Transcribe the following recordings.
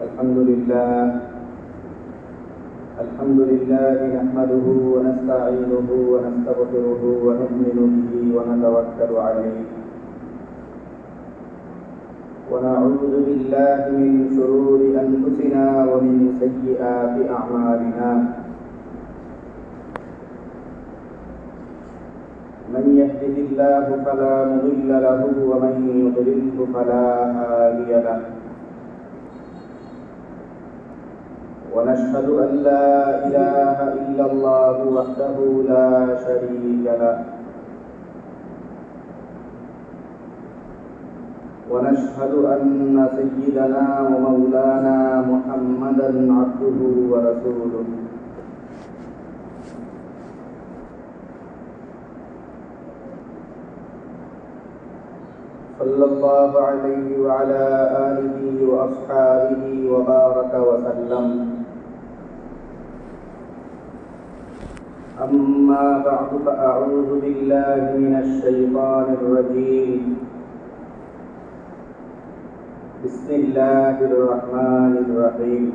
الحمد لله نحمده ونستعينه ونستغفره ونؤمن به ونتوكل عليه ونعوذ بالله من شرور أنفسنا ومن سيئات أعمالنا من يهده الله فلا مضل له ومن يضلله فلا هادي له ونشهد أن لا إله إلا الله وحده لا شريك له ونشهد أن سيدنا ومولانا محمدا عبده ورسوله صلى الله عليه وعلى آله وأصحابه وبارك وسلم أما بعد فأعوذ بالله من الشيطان الرجيم بسم الله الرحمن الرحيم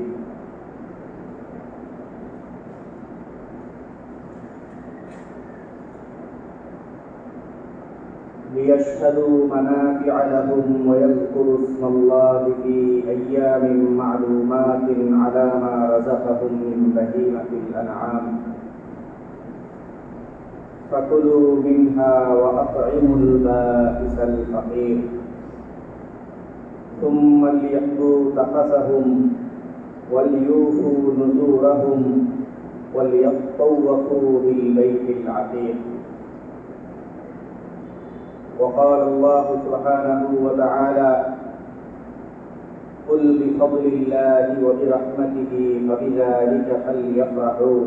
ليشهدوا منافع لهم ويذكروا اسم الله في أيام معلومات على ما رزقهم من بهيمة الأنعام فكلوا منها وأطعموا البائس الفقير ثم ليقضوا تفثهم وليوفوا نذورهم وليطوفوا بالبيت العتيق. وقال الله سبحانه وتعالى قل بفضل الله وبرحمته فبذلك فليفرحوا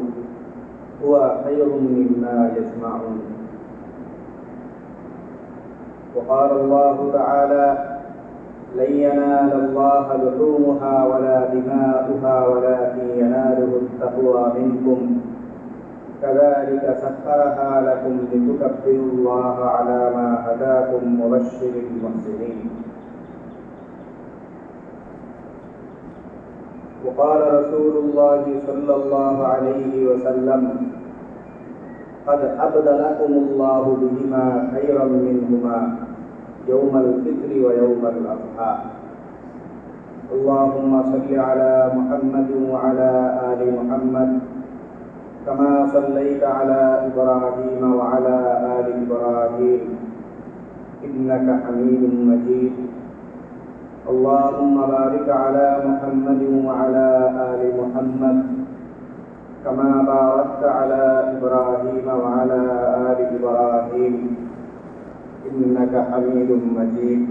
هو خير مما يجمعون. وقال الله تعالى لن ينال الله لحومها ولا دماؤها ولكن يناله التقوى منكم كذلك سخرها لكم لتكبروا الله على ما هداكم وبشر المحسنين. وقال رسول الله صلى الله عليه وسلم قد أبدلكم الله بهما خيرا منهما يوم الفطر ويوم الأضحى. اللهم صل على محمد وعلى آل محمد كما صليت على إبراهيم وعلى آل إبراهيم إنك حميد مجيد. اللهم بارك على محمد وعلى آل محمد كما باركت على إبراهيم وعلى آل إبراهيم إنك حميد مجيد.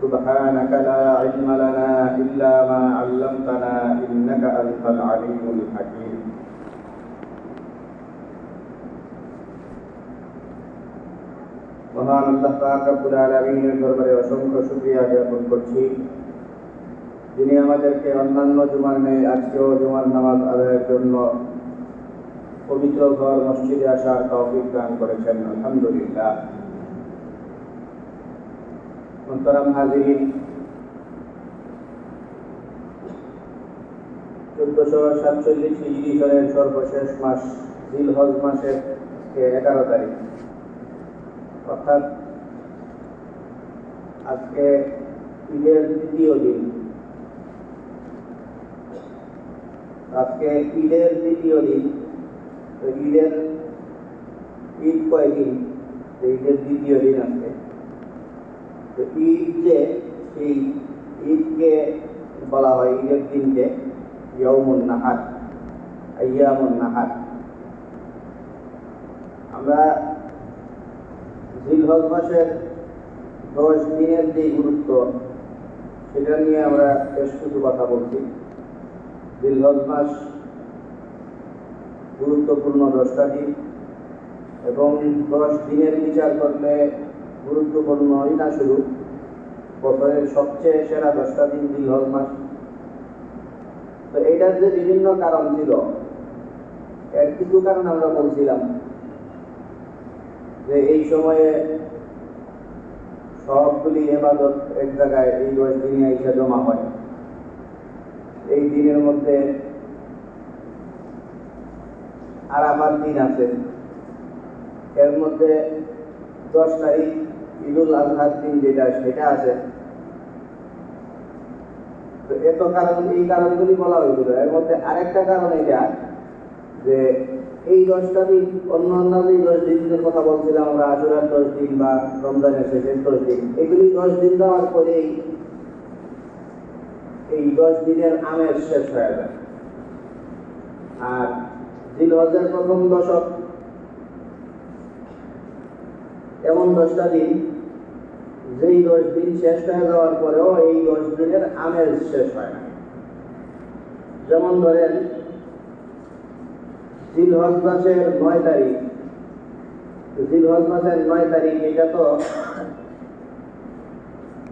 سبحانك لا علم لنا إلا ما علمتنا إنك أنت العليم الحكيم. মহান আল্লাহ পাক রব্বুল আলামিনের দরবারে অসংখ্য শুকরিয়া জ্ঞাপন করছি, যিনি আমাদেরকে অন্যান্য জুমার ন্যায় আজকেও জুমার নামাজ আদায়ের জন্য পবিত্র ঘর মসজিদে আসার তৌফিক দান করেছেন। আলহামদুলিল্লাহ। মুহতারাম হাজিরিন, 1447 হিজরি সনের সর্বশেষ মাস জিলহজ মাসের 11 তারিখ, অর্থাৎ আজকে ঈদের দ্বিতীয় দিন। তো ঈদ কয়দিন? ঈদের দ্বিতীয় দিন আজকে। তো ঈদ যে সেই ঈদকে বলা হয়, ঈদের দিনকে ইয়াউমুন নাহার, আইয়ামুন নাহার। আমরা জিলহজ মাসের 10 দিনের যে গুরুত্ব, সেটা নিয়ে আমরা বেশ কিছু কথা বলছি। জিলহজ মাস গুরুত্বপূর্ণ 10টা দিন, এবং 10 দিনের বিচার করলে গুরুত্বপূর্ণই না শুধু, বছরের সবচেয়ে সেরা 10টা দিন জিলহজ মাস। তো এইটার যে বিভিন্ন কারণ ছিল, এর কিছু কারণ আমরা বলছিলাম যে এই সময়ে সবগুলি ইবাদত এক জায়গায় এই 10 দিনে এসে জমা হয়। এই দিনের মধ্যে আরাফাত দিন আছে, এর মধ্যে 10 তারিখ ঈদুল আজহার দিন যেটা সেটা আছে। তো এত কারণ, এই কারণগুলি বলা হয়েছিল। এর মধ্যে আরেকটা কারণ এটা যে এই 10টা দিন, অন্যান্য যে 10 দিনের কথা বলছিলাম আমরা, আশুরার 10 দিন বা রমজানের শেষের 10 দিন, এগুলি 10 দিন দেওয়ার পরেই এই 10 দিনের আমেজ শেষ হয়ে যায়। আর জিলহজের প্রথম দশক এমন 10টা দিন যেই 10 দিন শেষ হয়ে যাওয়ার পরেও এই 10 দিনের আমেজ শেষ হয় না। যেমন ধরেন জিলহজ মাসের 9 তারিখ, জিলহজ মাসের 9 তারিখ এটা তো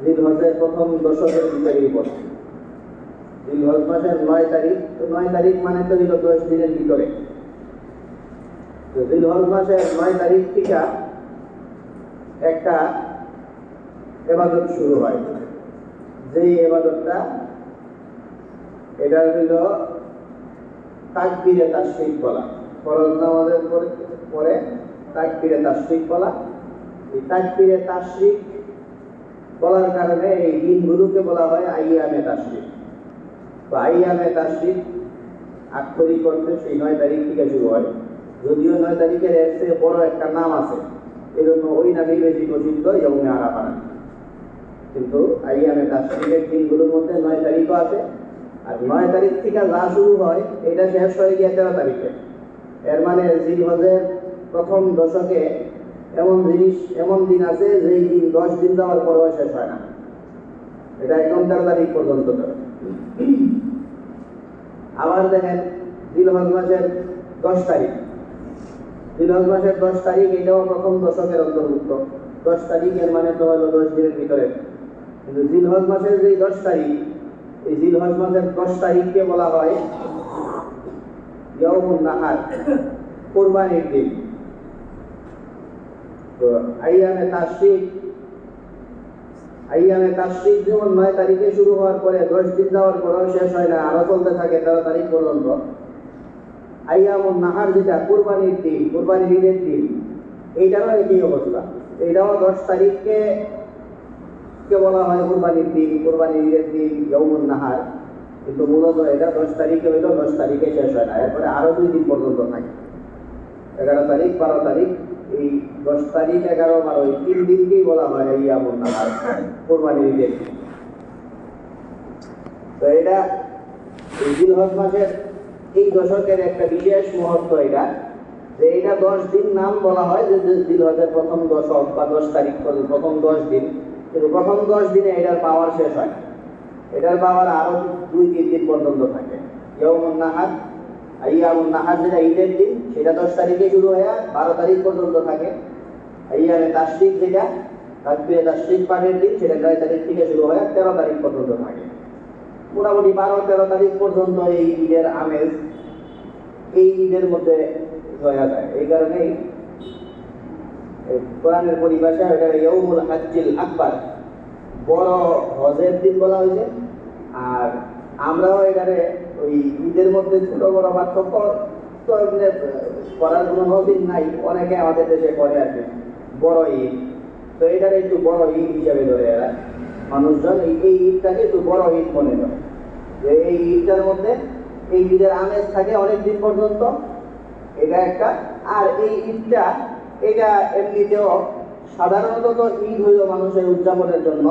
জিলহজের প্রথম দশকের ভিতরেই পড়ে। জিলহজ মাসের 9 তারিখ, তো 9 তারিখ মানে তো হলো 10 দিনের ভিতরে। তো জিলহজ মাসের 9 তারিখ থেকে একটা ইবাদত শুরু হয়, যেই ইবাদতটা এটা হইল তাকবীরে তাশরিক বলা। ফরজ নামাজের পরে তাকবীরে তাশরিক বলা। এই তাকবীরে তাশরিক বলার কারণে এই দিনগুলোকে বলা হয় আইয়ামে তাশরিক। তো আইয়ামে তাশরিক আক্ষরিক অর্থে সেই 9 তারিখ থেকে শুরু হয়। যদিও 9 তারিখের এর চেয়ে বড় একটা নাম আছে, এই জন্য ওই নামেই বেশি প্রসিদ্ধ ইয়ৌমে আরাফা। কিন্তু আইয়ামে তাশরিকের দিনগুলোর মধ্যে 9 তারিখও আছে। আর 9 তারিখ থেকে যা শুরু হয় এটা শেষ হয়ে গিয়ে 13 তারিখে। এর মানে জিলহজের প্রথম দশকে এমন দিন আছে যেই দিন 10 দিন যাওয়ার পরেও শেষ হয় না। এটা একদম 13 তারিখ পর্যন্ত চলে। আবার দেখেন জিলহজ মাসের 10 তারিখ, জিলহজ মাসের 10 তারিখ এটাও প্রথম দশকের অন্তর্ভুক্ত। 10 তারিখ এর মানে তো হলো 10 দিনের ভিতরে। কিন্তু জিলহজ মাসের যে 10 তারিখ, এই জিলহজ মাসের 10 তারিখকে বলা হয় ইয়াউমুন নাহার, কুরবানির দিন। তো আইয়ামে তাশরিক যেমন 9 তারিখে শুরু হওয়ার পরে 10 দিন যাওয়ার পরেও শেষ হয় না, আরো চলতে থাকে 13 তারিখ পর্যন্ত। আইয়ামুন নাহার যেটা কুরবানির দিন, কুরবানির ঈদের দিন, এইটারও একই অবস্থা। এটাও 10 তারিখকে বলা হয় কুরবানির দিন, কুরবানির ঈদের দিন, ইয়াউমুন নাহার। কিন্তু মূলত এটা 10 তারিখে হইলো, 10 তারিখে শেষ হয় না, এরপরে আরো 2 দিন পর্যন্ত থাকে। 11 তারিখ, 12 তারিখ, এই 10 তারিখ, 11, 12 এই 3 দিনকেই বলা হয় ইয়াউমুন নাহার, কুরবানির ঈদের দিন। তো এটা এই জিলহজ মাসের এই দশকের একটা বিশেষ মুহূর্ত এটা, যে এটা 10 দিন নাম বলা হয় যে জিলহজের প্রথম দশক বা 10 তারিখ পর্যন্ত প্রথম 10 দিন। কিন্তু প্রথম 10 দিনে এটার পাওয়ার শেষ হয় না, এটার পাওয়ার আরো 2-3 দিন পর্যন্ত থাকে। ইয়াউমুন নাহার, আইয়ামুন নাহার যেটা ঈদের দিন, সেটা 10 তারিখে শুরু হয়ে 12 তারিখ পর্যন্ত থাকে। আইয়ামে তাশরিক যেটা তাকবীরে তাশরিক পাঠের দিন, সেটা 9 তারিখ থেকে শুরু হয়ে 13 তারিখ পর্যন্ত থাকে। মোটামুটি 12-13 তারিখ পর্যন্ত এই ঈদের আমেজ এই ঈদের মধ্যে হয়ে যায়। এই কারণেই কোরআনের পরিভাষায় এটা ইয়াউমুল হাজ্জিল আকবার, বড় হজের দিন বলা হয়েছে। আর আমরাও এখানে ওই ঈদের মধ্যে ছোট বড় পার্থক্য তো করার কোনো নজির নাই, অনেকে আমাদের দেশে করে আর কি বড় ঈদ। তো এটার একটু বড় ঈদ হিসাবে ধরে এরা মানুষজন এই ঈদটাকে একটু বড় ঈদ মনে করে, যে এই ঈদটার মধ্যে এই ঈদের আমেজ থাকে অনেক দিন পর্যন্ত, এটা একটা। আর এই ঈদটা এটা এমনিতেও সাধারণত তো ঈদ হইল মানুষের উদযাপনের জন্য,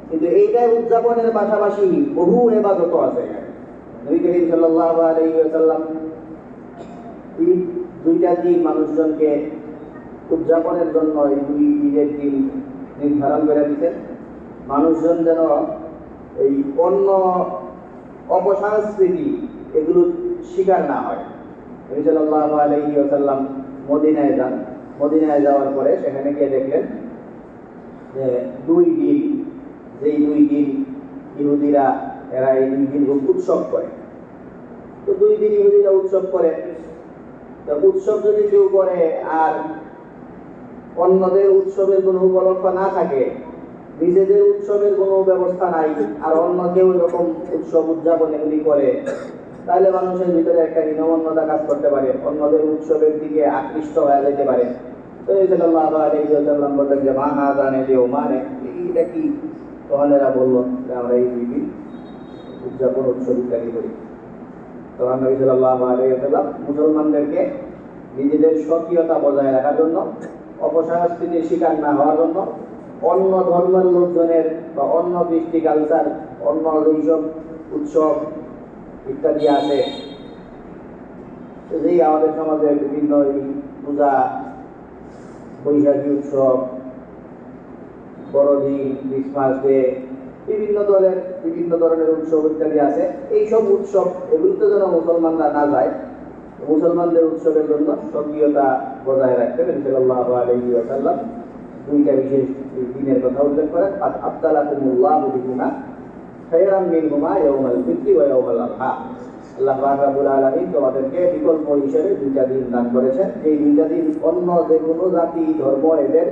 কিন্তু এইটাই উদযাপনের পাশাপাশি বহু ইবাদত আছে। নবী করিম সাল্লাল্লাহু আলাইহি ওয়াসাল্লাম ঈদ 2টা দিন মানুষজনকে উদযাপনের জন্য এই 2 ঈদের দিন নির্ধারণ করে দিতেন। মানুষজন যেন এই অন্য অপসংস্কৃতি এগুলোর শিকার না হয়। নবী সাল্লাল্লাহু আলাইহি ওয়াসাল্লাম মদিনায় যান, মদিনায় যাওয়ার পরে সেখানে গিয়ে দেখলেন যে 2 দিন, যেই 2 দিন ইহুদিরা এরা এই 2 দিন উৎসব করে। তো 2 দিন ইহুদিরা উৎসব করে, তো উৎসব যদি কেউ করে আর অন্যদের উৎসবের কোনো উপলক্ষ না থাকে, নিজেদের উৎসবের কোনো ব্যবস্থা নাই আর অন্য কেউ এরকম উৎসব উদযাপন এগুলি করে, তাহলে মানুষের ভিতরে একটা হীনমন্যতা কাজ করতে পারে, অন্যদের উৎসবের দিকে আকৃষ্ট হয়ে যেতে পারে। তো এই সাল্লাল্লাহু আলাইহি ওয়াসাল্লাম বললেন যে মা হাযানে লিয়ৌমানে, এটা কি? তখন এরা বলল যে আমরা এই দুই দিন উদযাপন উৎসব ইত্যাদি করি। তখন নবী সাল্লাল্লাহু আলাইহি ওয়াসাল্লাম মুসলমানদেরকে নিজেদের স্বকীয়তা বজায় রাখার জন্য, অপসংস্কৃতির শিকার না হওয়ার জন্য, অন্য ধর্মের লোকজনের বা অন্য কৃষ্টি কালচার, অন্য যেসব উৎসব ইত্যাদি আছে, যেই আমাদের সমাজে বিভিন্ন পূজা, বৈশাখী উৎসব, বড়দিন, ক্রিসমাস ডে, বিভিন্ন ধরনের উৎসব ইত্যাদি আছে, এইসব উৎসব এগুলোতে যেন মুসলমানরা না যায়, মুসলমানদের উৎসবের জন্য স্বকীয়তা বজায় রাখতে নবী সাল্লাল্লাহু আলাইহি ওয়াসাল্লাম দুইটা বিশেষ দিনের কথা উল্লেখ করেন। আবদালাকুমুল্লাহু বিহিমা খায়রাম মিনহুমা ইয়াউমাল ফিত্রি ওয়া ইয়াউমাল আযহা। আল্লাহ পাক রব্বুল আলামিন তোমাদেরকে বিকল্প হিসেবে দুইটা দিন দান করেছেন। এই দুইটা দিন অন্য যে কোনো জাতি, ধর্ম এদের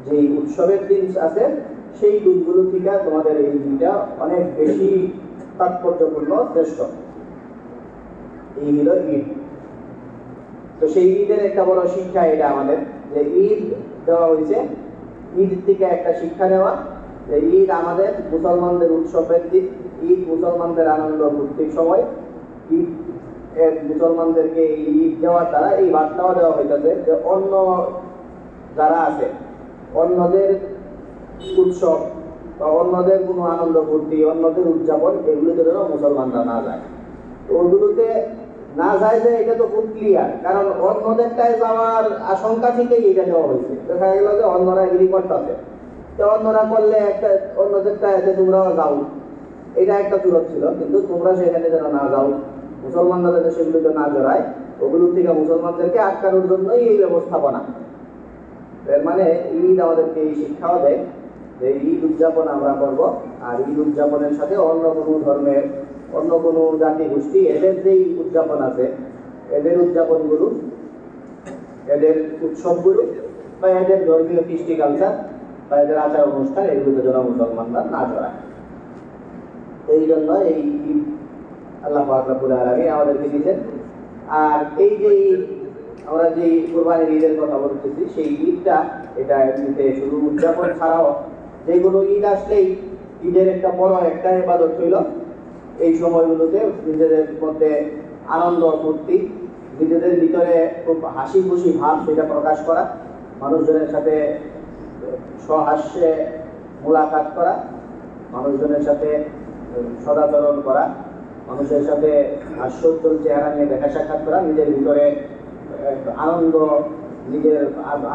যে উৎসবের দিন আছে সেই দিনগুলো থেকে তোমাদের এই দিনটা অনেক বেশি তাৎপর্যপূর্ণ, শ্রেষ্ঠ। এই হলো ঈদ। তো সেই ঈদের একটা বড় শিক্ষা এটা আমাদের, যে ঈদ দেওয়া হয়েছে, ঈদ থেকে একটা শিক্ষা নেওয়া যে ঈদ আমাদের মুসলমানদের উৎসবের দিন, ঈদ মুসলমানদের আনন্দ ফুর্তির সময়। ঈদ মুসলমানদেরকে এই ঈদ দেওয়ার দ্বারা এই বার্তাও দেওয়া হইতেছে যে অন্য যারা আছে, অন্যদের উৎসব বা অন্যদের কোনো আনন্দ ফুর্তি, অন্যদের উদযাপন, এগুলোতে যেন মুসলমানরা না যায়। তো ওগুলোতে না যায় যে এটা তো খুব ক্লিয়ার, কারণ অন্যদেরটায় যাওয়ার আশঙ্কা থেকেই এটা দেওয়া হয়েছে। দেখা গেল যে অন্যরা এগুলি করতেছে, তো অন্যরা করলে একটা অন্যদেরটায় যে তোমরাও যাও, এটা একটা সুরত ছিল, কিন্তু তোমরা সেখানে যেন না যাও, মুসলমানরা যাতে সেগুলোতে না জড়ায়, ওগুলোর থেকে মুসলমানদেরকে আটকানোর জন্যই এই ব্যবস্থাপনা। এর মানে ঈদ আমাদেরকে এই শিক্ষাও দেয় যে ঈদ উদযাপন আমরা করব, আর ঈদ উদযাপনের সাথে অন্য কোনো ধর্মের, অন্য কোনো জাতি গোষ্ঠী এদের যেই উদযাপন আছে, এদের উদযাপনগুলো, এদের উৎসবগুলো বা এদের ধর্মীয় কৃষ্টি কালচার বা এদের আচার অনুষ্ঠান, এগুলোতে যেন মুসলমানরা না জড়ায়। এই জন্য এই ঈদ আল্লাহ পাক রব্বুল আলামিন আমাদেরকে দিয়েছেন। আর এই যে ঈদ, আমরা যে কুরবানির ঈদের কথা বলতেছি, সেই ঈদটা এটা এমনিতে শুধু উদযাপন ছাড়াও যেগুলো ঈদ আসলেই ঈদের একটা বড় একটা ইবাদত হইল, এই সময়গুলোতে নিজেদের মধ্যে আনন্দ ফুর্তি, নিজেদের ভিতরে খুব হাসি খুশি ভাব সেটা প্রকাশ করা, মানুষজনের সাথে সহাস্যে মোলাকাত করা, মানুষজনের সাথে সদাচরণ করা, মানুষের সাথে হাস্যোজ্জ্বল চেহারা নিয়ে দেখা সাক্ষাৎ করা, নিজের ভিতরে আনন্দ, নিজের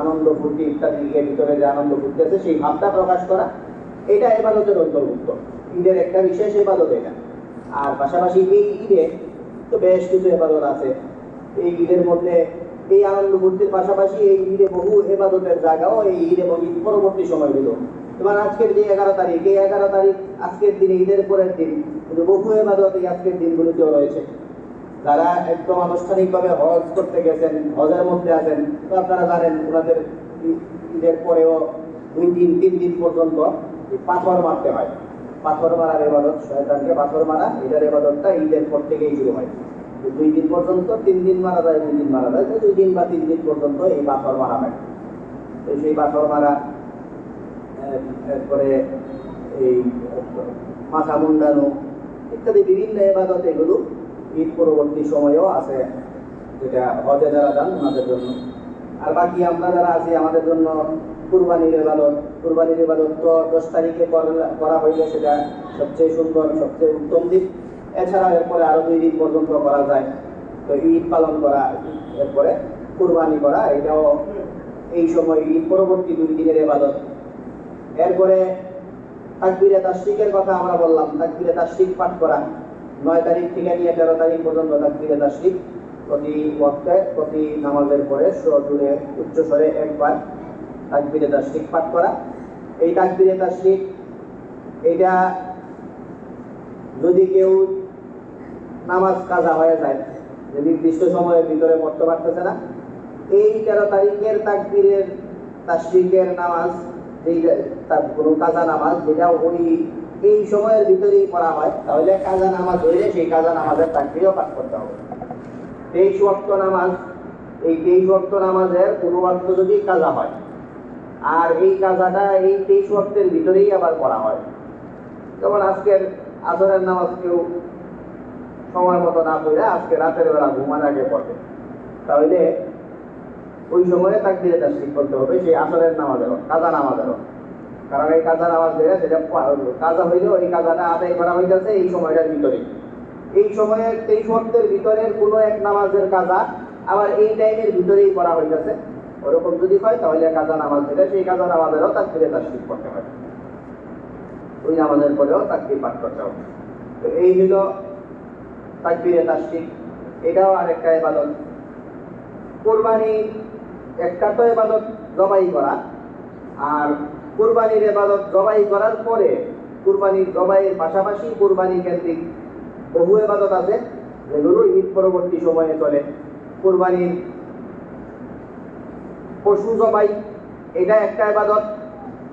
আনন্দ ফুর্তি ইত্যাদির ভিতরে যে আনন্দ ফুর্তি আছে সেই ভাবটা প্রকাশ করা, এটা ইবাদতের অন্তর্ভুক্ত। ঈদের একটা বিশেষ ইবাদত এটা। আর পাশাপাশি এই ঈদে তো বেশ কিছু ইবাদত আছে। এই ঈদের মধ্যে এই আনন্দ ফুর্তির পাশাপাশি এই ঈদে বহু ইবাদতের জায়গাও এই ঈদ এবং ঈদ পরবর্তী সময়গুলো। তোমার আজকের যে 11 তারিখ, এই 11 তারিখ আজকের দিনে, ঈদের পরের দিন, কিন্তু বহু ইবাদত এই আজকের দিনগুলোতেও রয়েছে। যারা একদম আনুষ্ঠানিকভাবে হজ করতে গেছেন, হজের মধ্যে আছেন, তো আপনারা জানেন ওনাদের ঈদের পরেও 2 দিন 3 দিন পর্যন্ত পাথর মারতে হয়। পাথর মারার ইবাদত, শয়তানকে পাথর মারা, এটার ইবাদতটা ঈদের পর থেকেই শুরু হয়। 2 দিন পর্যন্ত, 3 দিন মারা যায়, 2 দিন মারা যায়, 2 দিন বা 3 দিন পর্যন্ত এই পাথর মারা হয়। তো সেই পাথর মারা, এরপরে এই মাথা মুন্ডানো ইত্যাদি বিভিন্ন ইবাদত, এগুলো ঈদ পরবর্তী সময়েও আছে, যেটা হজে যারা যান ওনাদের জন্য। আর বাকি আমরা যারা আছি আমাদের জন্য কুরবানির ইবাদত। কুরবানির ইবাদত তো 10 তারিখে করা হইলে সেটা সবচেয়ে সুন্দর, সবচেয়ে উত্তম দিক। এছাড়া এরপরে আরো 2 দিন পর্যন্ত করা যায়। তো ঈদ পালন করা, এরপরে কুরবানি করা, এটাও এই সময় ঈদ পরবর্তী 2 দিনের ইবাদত। এরপরে তাকবীরে তাশরিকের কথা আমরা বললাম, তাকবীরে তাশরিক পাঠ করা, 9 তারিখ থেকে নিয়ে 13 তারিখ পর্যন্ত তাকবীরে তাশরিক, প্রতি ওয়াক্তে, প্রতি নামাজের পরে সুরে উচ্চ স্বরে একবার তাকবীরে তাশরিক পাঠ করা। এই তাকবীরে তাশরিক, এটা যদি কেউ নামাজ কাজা হয়ে যায়, যে নির্দিষ্ট সময়ের ভিতরে পড়তে পারতেছে না, এই 13 তারিখের তাকবীরের তাশরিকের নামাজ যেই তার কোনো কাজা নামাজ যেটা এই সময়ের ভিতরেই পড়া হয়, তাহলে কাজা নামাজ হইলে সেই কাজা নামাজের তাকবীরও পাঠ করতে হবে। 23 ওয়াক্ত নামাজ, এই 23 ওয়াক্ত নামাজের কোনো ওয়াক্ত যদি কাজা হয়, আর এই কাজাটা এই 23 ওয়াক্তের ভিতরেই আবার পড়া হয়, যেমন আজকের আসরের নামাজ কেউ সময় মতো না পড়ে আজকে রাতের বেলা ঘুমার আগে পড়ে, তাহলে ওই সময়ে তাকবীরে তাশরিক করতে হবে সেই আসরের নামাজেরও, কাজা নামাজেরও। কারণ এই কাজা নামাজ যেটা সেটা কাজা হইলেও এই কাজাটা আদায় করা হইতেছে এই সময়টার ভিতরেই। এই সময়ের 23 ওয়াক্তের ভিতরের কোনো এক নামাজের কাজা আবার এই টাইমের ভিতরেই করা হইতেছে, ওরকম যদি হয় তাহলে কাজা নামাজ যেটা সেই কাজা নামাজেরও তাকবীরে তাশরিক করতে হবে, ওই নামাজের পরেও তাকবীর পাঠ করতে হবে। তো এই হইল তাকবীরে তাশরিক, এটাও আরেকটা ইবাদত। কুরবানি একটা তো ইবাদত জবাই করা, আর কুরবানির ইবাদত জবাই করার পরে কুরবানির জবাইয়ের পাশাপাশি কুরবানি কেন্দ্রিক বহু ইবাদত আছে যেগুলো ঈদ পরবর্তী সময়ে চলে। কুরবানির পশু জবাই, এটা একটা ইবাদত।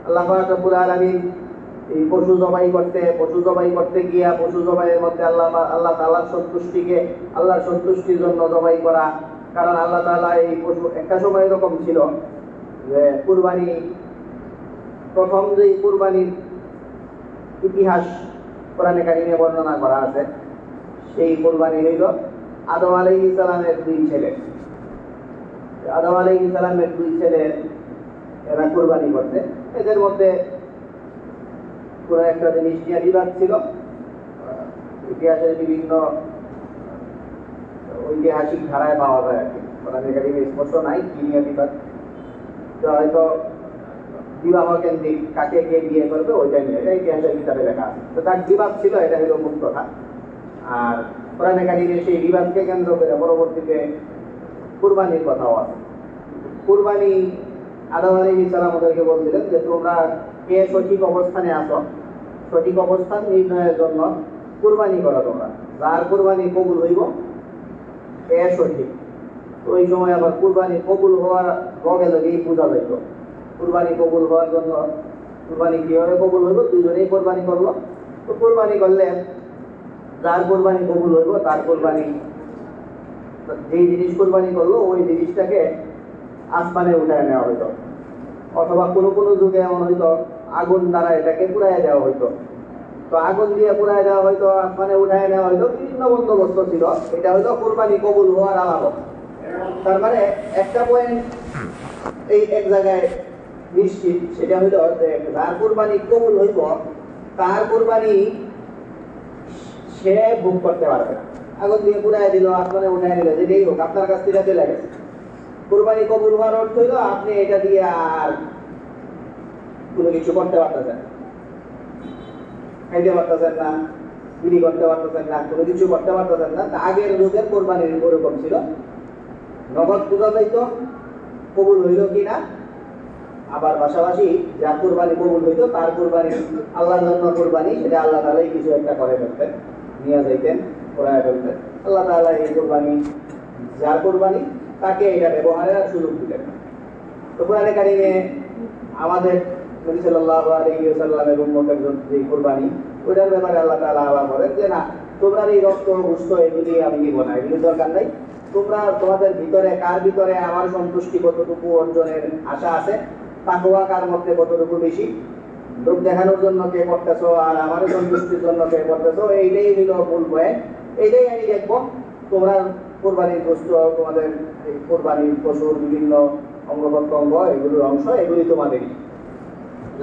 আল্লাহ পাক রব্বুল আলামিন এই পশু জবাই করতে গিয়া পশু জবাইয়ের মধ্যে আল্লাহ তাআলার সন্তুষ্টির জন্য জবাই করা। কারণ আল্লাহ তাআলা এই পশু একটা সময় এরকম ছিল যে কুরবানি, প্রথম যে কুরবানির ইতিহাস কোরআনে কারিমে বর্ণনা করা আছে, সেই কুরবানি হইল আদম আলাইহিস সালামের দুই ছেলে। আদম আলাইহিস সালামের দুই ছেলে এরা কুরবানি করতে, এদের মধ্যে কোনো একটা জিনিস নিয়ে বিবাদ ছিল। ইতিহাসের বিভিন্ন ঐতিহাসিক ধারায় পাওয়া যায় আর কি, কোরআনে কারিমে স্পষ্ট নাই কি নিয়ে বিবাদ। তো হয়তো বিবাহ কেন্দ্রিক কাকে কে বিয়ে করবে ওইটা নিয়ে, এটা ইতিহাসের ভিতরে লেখা আছে। তো তার বিবাদ ছিল, এটা হলো মূল কথা। আর কোরআনে কারিমে সেই বিবাদকে কেন্দ্র করে পরবর্তীতে কুরবানির কথাও আছে। কুরবানি আদম আলাইহিস সালাম ওদেরকে বলছিলেন যে তোমরা কে সঠিক অবস্থানে আছো, সঠিক অবস্থান নির্ণয়ের জন্য কুরবানি করো তোমরা, যার কুরবানি কবুল হইব এ সঠিক। তো ওই সময় আবার কুরবানি কবুল হওয়ার লগে লগেই বোঝা যাইত কুরবানি কবুল হওয়ার জন্য কুরবানি কিভাবে কবুল হইব, দুজনেই কোরবানি করলো। তো কোরবানি করলে যার কোরবানি কবুল হইব তার কোরবানি, যেই জিনিস কোরবানি করলো ওই জিনিসটাকে আসমানে উঠায় নেওয়া হইতো, অথবা কোনো কোনো যুগে এমন হইতো আগুন দ্বারা এটাকে পুড়াইয়া দেওয়া হইতো। তো আগুন দিয়ে পুড়াইয়া দেওয়া হইতো, আসমানে উঠায় নেওয়া হইতো, বিভিন্ন বন্দোবস্ত ছিল। এটা হইতো কোরবানি কবুল হওয়ার আলামত। তার মানে একটা পয়েন্ট এই এক জায়গায় নিশ্চিত, সেটা হইলো যার কোরবানি কবুল হইব তার কোরবানি সে ভোগ করতে পারবে না। আগুন দিয়ে পুড়াই দিল, আসমানে উঠাই দিল, যেটাই হোক আপনার কাছ থেকে চলে গেছে। কোরবানি কবুল হওয়ার অর্থ হইল আপনি এটা দিয়ে আর কোনো কিছু করতে পারতেছেন, খাইতে পারতেছেন না, বিক্রি করতে পারতেছেন না, কোনো কিছু করতে পারতেছেন না। আগের যুগের কোরবানির ওরকম ছিল, নগদ পূজা যাইতো কবুল হইল কিনা, আবার পাশাপাশি যার কোরবানি কবুল হইতো তার কোরবানি আল্লাহর জন্য কোরবানি, সেটা আল্লাহ তাআলাই কিছু একটা করে ফেলতেন, নিয়ে যাইতেন, করায় ফেলতেন। আল্লাহ তাআলা এই কোরবানি, যার কোরবানি তাকে এটা ব্যবহারের সুযোগ দিলেন। তো কোরআনে কারিমে আমাদের নবী সাল্লাল্লাহু আলাইহি ওয়াসাল্লামের উম্মতের জন্য যে কোরবানি, ওইটার ব্যাপারে আল্লাহ তাআলা আবার বলেন যে না, তোমরা এই রক্ত গোশত এগুলি আমি দিব না, এগুলি দরকার নাই। তোমরা তোমাদের ভিতরে কার ভিতরে আমার সন্তুষ্টি কতটুকু অর্জনের আশা আছে, তাকওয়া কার মধ্যে কতটুকু বেশি, লোক দেখানোর জন্য কে করতেছো আর আমার সন্তুষ্টির জন্য কে করতেছো, এইটাই হলো মূল পয়েন্ট। এইটাই আমি দেখবো। তোমরা কোরবানির গোশত, তোমাদের কোরবানির পশুর বিভিন্ন অঙ্গ প্রত্যঙ্গ, এগুলোর অংশ, এগুলি তোমাদেরই।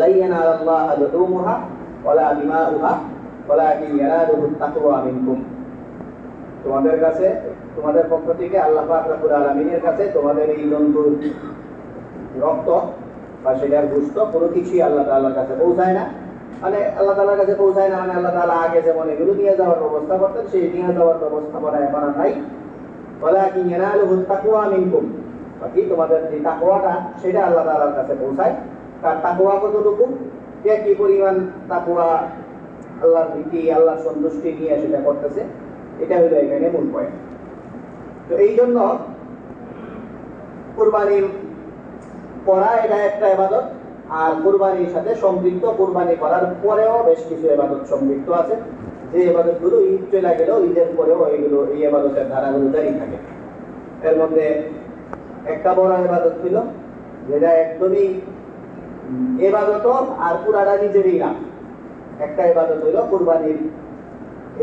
লা ইয়ানালুল্লাহু লুহুমুহা ওয়ালা দিমাউহা ওয়ালাকিন ইয়ানালুহু তাকওয়া মিনকুম। তোমাদের কাছে, তোমাদের পক্ষ থেকে আল্লাহ পাক রব্বুল আলামিনের কাছে তোমাদের এই জন্তুর রক্ত বা সেটার গোশত কোনো কিছুই আল্লাহ তাআলার কাছে পৌঁছায় না। মানে আল্লাহ তাআলার কাছে পৌঁছায় না মানে আল্লাহ তাআলা আগে যেমন এগুলো নিয়ে যাওয়ার ব্যবস্থা করতেন, সেই নিয়ে যাওয়ার ব্যবস্থাপনা এখন আর নাই। ওয়ালাকিন ইয়ানালুহু তাকওয়া মিনকুম, বাকি তোমাদের যে তাকওয়াটা সেটা আল্লাহ তাআলার কাছে পৌঁছায়। তার তাকওয়া কতটুকু, কি পরিমাণ তাকওয়া, আল্লাহর ভীতি, আল্লাহর সন্তুষ্টি নিয়ে সেটা করতেছে, এটা হলো এখানে মূল পয়েন্ট। তো এই জন্য কোরবানি করা এটা একটা ইবাদত, আর কুরবানির সাথে সম্পৃক্ত, কুরবানি করার পরেও বেশ কিছু ইবাদত সম্পৃক্ত আছে, যে ইবাদতগুলো ঈদ চলে গেলেও ঈদের পরেও এই ইবাদতের ধারাগুলো জারি থাকে। এর মধ্যে একটা বড় ইবাদত ছিল যেটা একদমই ইবাদত আর পুরাটা নিজেরই না। একটা ইবাদত হইল কুরবানির,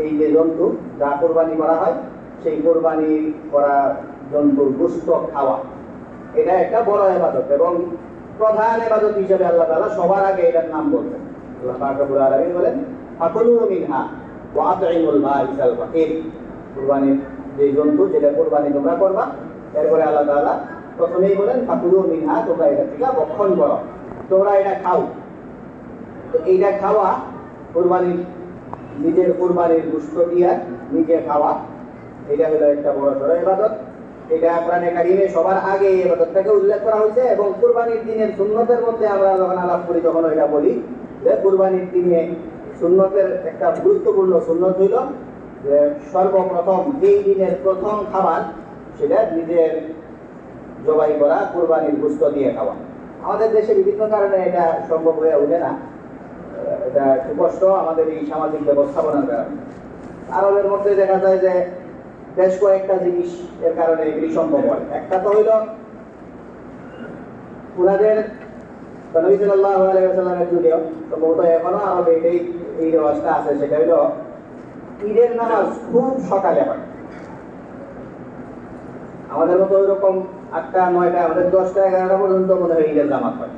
এই যে জন্তু যা কুরবানি করা হয় সেই কুরবানি করা জন্তুর গোশত খাওয়া, এটা একটা বড় ইবাদত এবং প্রধান ইবাদত হিসেবে আল্লাহ তাআলা সবার আগে এটার নাম বলছেন। আল্লাহ পাক রব্বুল আলামিন বলেন ফাকুলু মিনহা ওয়া আতঈমুল বাঈসাল ফাকির, কুরবানির যে জন্তু যেটা কুরবানি তোমরা করবা, এরপরে আল্লাহ তাআলা প্রথমেই বলেন ফাকুলু মিনহা, তোমরা এটা থেকে ভক্ষণ করো, তোমরা এটা খাও। তো এইটা খাওয়া কুরবানির, নিজের কুরবানির গোশত দিয়া নিজে খাওয়া, এটা হলো একটা বড় সড় ইবাদত। এটা কোরআনে কারিমে সবার আগে এই ইবাদতটাকে উল্লেখ করা হয়েছে এবং কুরবানির দিনের সুন্নতের মধ্যে আমরা যখন আলাপ করি তখন এটা বলি যে কুরবানির দিনে সুন্নতের একটা গুরুত্বপূর্ণ সুন্নত হইল যে সর্বপ্রথম এই দিনের প্রথম খাবার সেটা নিজের জবাই করা কুরবানির গোশত দিয়ে খাওয়া। আমাদের দেশে বিভিন্ন কারণে এটা সম্ভব হয়ে ওঠে না, এটা খুব কষ্ট আমাদের এই সামাজিক ব্যবস্থাপনার কারণে। আরবের মধ্যে দেখা যায় যে বেশ কয়েকটা জিনিস এর কারণে এগুলি সম্ভব হয়। একটা তো হইল উনাদের নবী সাল্লাল্লাহু আলাইহি ওয়াসাল্লামের যুগেও সম্ভবত এখনো আরবে এই রেওয়াজটা আছে, সেটা হইল ঈদের নামাজ খুব সকালে হয়। আমাদের মতো ওইরকম 8টা 9টা, আমাদের 10টা 11টা পর্যন্ত মনে হয় ঈদের জামাত হয়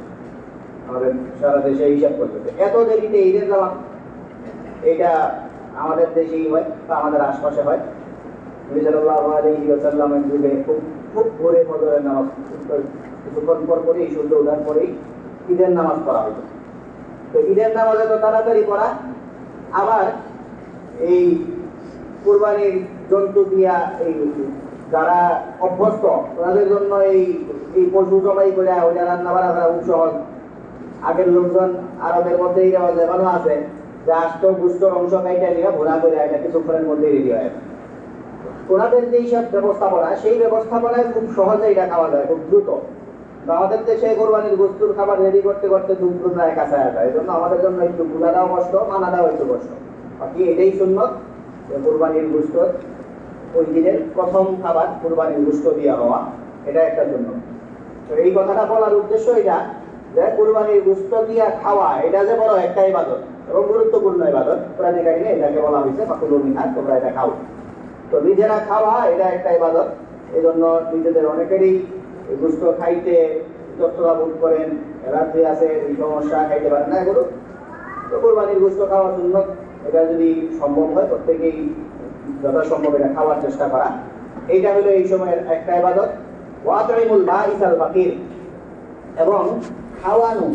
আমাদের সারা দেশে হিসাব করতে। এত দেরিতে ঈদের জামাত এটা আমাদের দেশেই হয় বা আমাদের আশপাশে হয়। নবী সাল্লাল্লাহু আলাইহি ওয়াসাল্লামের যুগে খুব ভোরে ফজরের নামাজ, কিছুক্ষণ পর পরেই সূর্য ওঠার পরেই ঈদের নামাজ পড়া হতো। তো ঈদের নামাজ এত তাড়াতাড়ি পড়া, আবার এই কুরবানির জন্তু দিয়া এই যারা অভ্যস্ত তাদের জন্য এই পশু জবাই করে ওইটা রান্না বাড়া করা খুব সহজ। আগের লোকজন আরবের মধ্যে এই রেওয়াজ এখনো আছে যে আস্ত গুস্তর অংশ কাইটা নিয়ে ভোনা করে এটা কিছুক্ষণের মধ্যে রেডি হয়। ওনাদের যে সব ব্যবস্থাপনা, সেই ব্যবস্থাপনায় খুব সহজে এটা খাওয়া যায়, খুব দ্রুত। আমাদের দেশে কোরবানির গোশতের খাবার রেডি করতে করতে দুপুর প্রায় কাছায় যায়, এই জন্য আমাদের জন্য একটু বোঝাটাও কষ্ট, মানাটাও একটু কষ্ট। বাকি এটাই সুন্নত যে কোরবানির গোশত ওই দিনের প্রথম খাবার কুরবানির গোশত দিয়া হওয়া, এটা একটা সুন্নত। তো এই কথাটা বলার উদ্দেশ্য এটা যে কুরবানির গোশত দিয়া খাওয়া এটা যে বড় একটা ইবাদত এবং গুরুত্বপূর্ণ ইবাদত, কোরআনে কারিমে এটাকে বলা হয়েছে ফাকুলু মিনহা, তোমরা এটা খাও। তো নিজেরা খাওয়া এটা একটা ইবাদত, এই জন্য নিজেদের অনেকেরই গোশত খাইতে যতটা বোধ করেন, রাত্রি আছে এই সমস্যা, খাইতে পারেন না এগুলো। তো কুরবানির গোশত খাওয়া সুন্নত, এটা যদি সম্ভব হয় প্রত্যেকেই যথাসম্ভব এটা খাওয়ার চেষ্টা করা, এইটা হলো এই সময়ের একটা ইবাদত। ওয়া আতঈমুল বাঈসাল ফাকির, এবং খাওয়ানো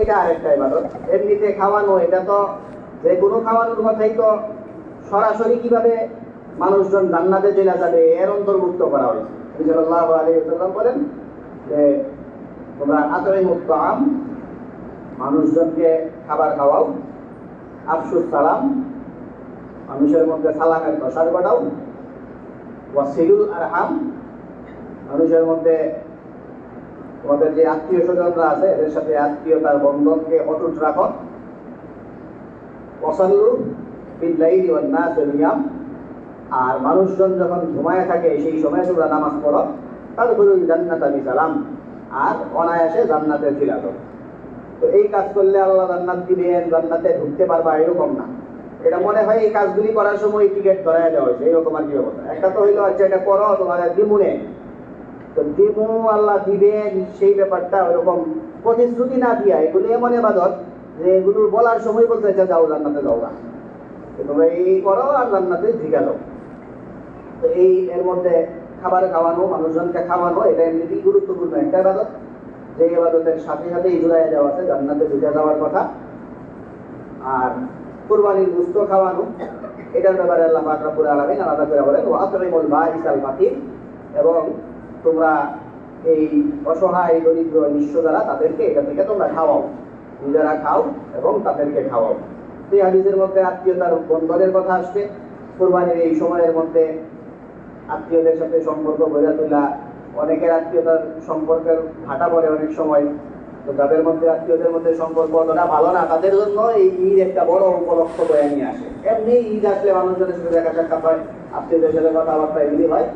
এটা আরেকটা ইবাদত। এমনিতে খাওয়ানো এটা তো যে কোনো খাওয়ানোর কথাই তো সরাসরি কিভাবে মানুষজন জান্নাতে চলে যাবে এর অন্তর্ভুক্ত করা হয়েছে। নবী সাল্লাল্লাহু আলাইহি ওয়াসাল্লাম বলেন যে তোমরা আতঈমুত তাআম, মানুষজনকে খাবার খাওয়াও, আফশুস সালাম, মানুষের মধ্যে সালামের প্রসার ঘটাও, ওয়াসিলুল আরহাম, মানুষের মধ্যে তোমাদের যে আত্মীয় স্বজনরা আছে এদের সাথে আত্মীয়তার বন্ধনকে অটুট রাখো, ওয়াসাল্লু বিল লাইলি ওয়ান নাস নিয়াম, আর মানুষজন যখন ঘুমায় থাকে সেই সময় তোমরা নামাজ পড়ো, তাদখুলুল জান্নাতা বিসালাম, আর অনায়াসে জান্নাতে চলে যাও। তো এই কাজ করলে আল্লাহ জান্নাত দিবেন, জান্নাতে ঢুকতে পারবা এরকম না। এটা মনে হয় এই কাজগুলি করার সময় টিকিট ধরায় দেওয়া হয়েছে, এইরকম আর কি অবস্থা। একটা তো হইলো আচ্ছা এটা করো তোমার দিমুনে, তো দিমু আল্লাহ দিবেন সেই ব্যাপারটা ওরকম প্রতিশ্রুতি না দিয়া এগুলো এমন ইবাদত যে এগুলো বলার সময় বলতে যাও জান্নাতে যাও না, তোমরা এই করো আর জান্নাতে ঢুকে যাও। তো এই এর মধ্যে খাবার খাওয়ানো, মানুষজনকে খাওয়ানো, এটা এমনিতেই গুরুত্বপূর্ণ একটা ইবাদত, যে ইবাদতের সাথে সাথে জুড়াইয়া দেওয়া আছে জান্নাতে ঢুকে যাওয়ার কথা। আর কুরবানির গোশত খাওয়ানো, এটার ব্যাপারে আল্লাহ পাক রব্বুল আলামিন আলাদা করে বলেন ওয়া আতঈমুল বাঈসাল ফাকির, এবং তোমরা এই অসহায় দরিদ্র নিঃস্ব যারা তাদেরকে এটা থেকে তোমরা খাওয়াও, নিজেরা খাও এবং তাদেরকে খাওয়াও। এই হাদিসের মধ্যে আত্মীয়তার বন্ধনের কথা আসবে। কুরবানির এই সময়ের মধ্যে আত্মীয়দের সাথে সম্পর্ক গড়ে তোলা, অনেকের আত্মীয়তার সম্পর্কের ভাটা পড়ে অনেক সময়, তো তাদের মধ্যে আত্মীয়দের মধ্যে সম্পর্ক অতটা ভালো না, তাদের জন্য এই ঈদ একটা বড় উপলক্ষ বয়ে নিয়ে আসে। এমনি ঈদ আসলে মানুষজনের সাথে দেখা সাক্ষাৎ হয়, আত্মীয়দের সাথে কথাবার্তা এগুলি হয়।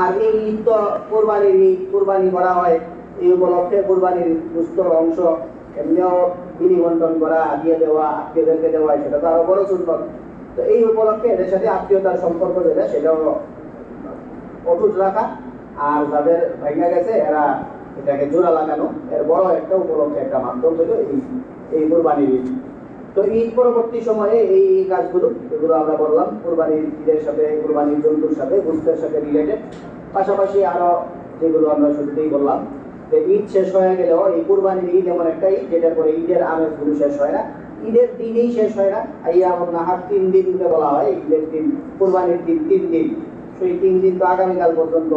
আর এই ঈদ তো কোরবানির ঈদ, কোরবানি করা হয় এই উপলক্ষে। কোরবানির দুস্থর অংশ এমনিও বিলি বন্টন করা, হাতিয়ে দেওয়া, আত্মীয়দেরকে দেওয়া, সেটা তো আরো বড় সুন্দর। তো এই উপলক্ষে এদের সাথে আত্মীয়তার সম্পর্ক যেটা সেটাও অটুট রাখা, আর যাদের ভাইয়া গেছে এরা এটাকে জোড়া লাগানো, এর বড় একটা উপলক্ষে একটা মাধ্যম হলো এই কোরবানির ঈদ। তো ঈদ পরবর্তী সময়ে এই কাজগুলো এগুলো আমরা বললাম কোরবানির ঈদের সাথে, কোরবানির জন্তুর সাথে, গোশতের সাথে রিলেটেড। পাশাপাশি আরো যেগুলো আমরা শুরুতেই বললাম যে ঈদ শেষ হয়ে গেলেও এই কোরবানির ঈদ এমন একটা ঈদ যেটার পরে ঈদের আমেজগুলো শেষ হয় না, ঈদের দিনেই শেষ হয় না। আইয়ামুন নাহার 3 দিনকে বলা হয়, ঈদের দিন, কোরবানির দিন 3 দিন, সেই 3 দিন তো আগামীকাল পর্যন্ত।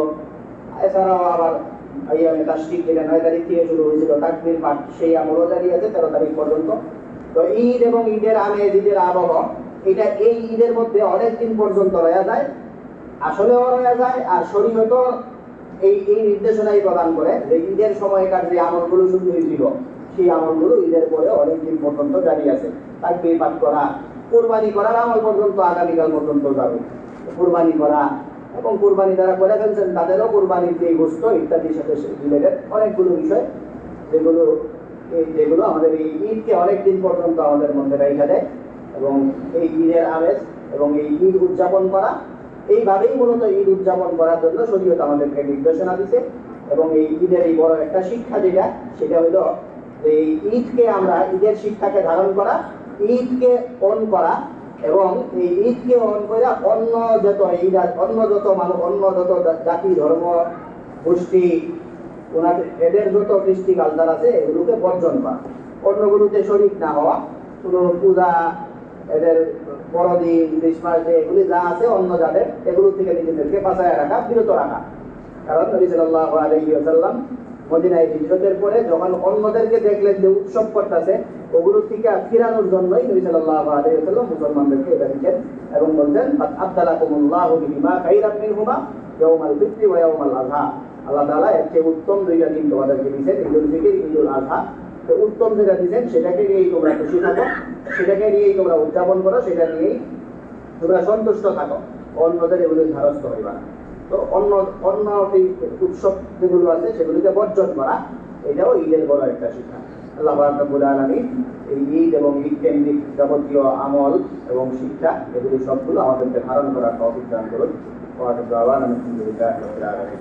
এছাড়াও আবার আইয়ামে তাশরিক যেটা 9 তারিখ থেকে শুরু হয়েছিল, তাকবীর পাঠ, সেই আমলও জারি আছে 13 তারিখ পর্যন্ত। তো ঈদ এবং ঈদের আমেজ, ঈদের আবহ, এটা এই ঈদের মধ্যে অনেক দিন পর্যন্ত রয়ে যায়, আসলেও রয়ে যায়। আর শরীয়ত এই নির্দেশনাই প্রদান করে যে ঈদের সময়কার যে আমলগুলো শুরু হয়েছিল সেই আমলগুলো ঈদের পরে অনেক দিন পর্যন্ত জারি আছে। তাকবীর পাঠ করা, কুরবানি করার আমল পর্যন্ত আগামীকাল পর্যন্ত যাবে। কুরবানি করা এবং কুরবানি যারা করে ফেলছেন তাদেরও কুরবানির যে গোশত ইত্যাদির সাথে রিলেটেড অনেকগুলো বিষয় যেগুলো আমাদের এই ঈদকে অনেক দিন পর্যন্ত আমাদের মধ্যে রেখে দেয়। এবং এই ঈদের আমেজ এবং এই ঈদ উদযাপন করা, এইভাবেই মূলত ঈদ উদযাপন করার জন্য শরীয়ত আমাদেরকে নির্দেশনা দিছে। এবং এই ঈদের এই বড় একটা শিক্ষা যেটা, সেটা হলো এই ঈদকে আমরা, ঈদের শিক্ষাকে ধারণ করা, ঈদকে অন করা, এবং এই ঈদকে অন করে অন্য যত ঈদ, অন্য যত মানুষ, অন্য যত জাতি, ধর্ম, গোষ্ঠী, ওনাদের এদের যত কৃষ্টি কালচার আছে এগুলোকে বর্জন করা, অন্যগুলোতে শরীক না হওয়া, কোনো পূজা, এদের বড়দিন, ক্রিসমাস ডে, এগুলি যা আছে অন্য যাদের, এগুলো থেকে নিজেদেরকে বাঁচায় রাখা, বিরত রাখা। কারণ নবী সাল্লাল্লাহু আলাইহি ওয়াসাল্লাম মদিনায় হিজরতের পরে যখন অন্যদেরকে দেখলেন যে উৎসব করতেছে, ওগুলো থেকে ফিরানোর জন্যই নবী সাল্লাল্লাহু আলাইহি ওয়াসাল্লাম মুসলমানদেরকে এটা দিচ্ছেন এবং বলছেন আবদালাকুমুল্লাহু বিহিমা খাইরাম মিনহুমা ইয়াউমাল ফিত্রি ওয়া ইয়াউমাল আযহা। আল্লাহ তাআলা এর চেয়ে উত্তম দুইটা দিন তোমাদেরকে দিয়েছেন, ঈদুল ফিতর, ঈদুল আযহা। তো উত্তম যেটা দিয়েছেন সেটাকে নিয়েই তোমরা খুশি থাকো, সেটাকে নিয়েই তোমরা উদযাপন করো, সেটা নিয়েই তোমরা সন্তুষ্ট থাকো, অন্যদের এগুলো ধারস্থ হইবা না। তো অন্য অন্য উৎসব যেগুলো আছে সেগুলিকে বর্জন করা, এটাও ঈদের বড় একটা শিক্ষা। আল্লাহ রাব্বুল আলামিন এই ঈদ এবং ঈদ কেন্দ্রিক যাবতীয় আমল এবং শিক্ষা এগুলি সবগুলো আমাদেরকে ধারণ করার তৌফিক দান করুন। ওয়া তাআলা আলহামদুলিল্লাহি রাব্বিল আলামিন।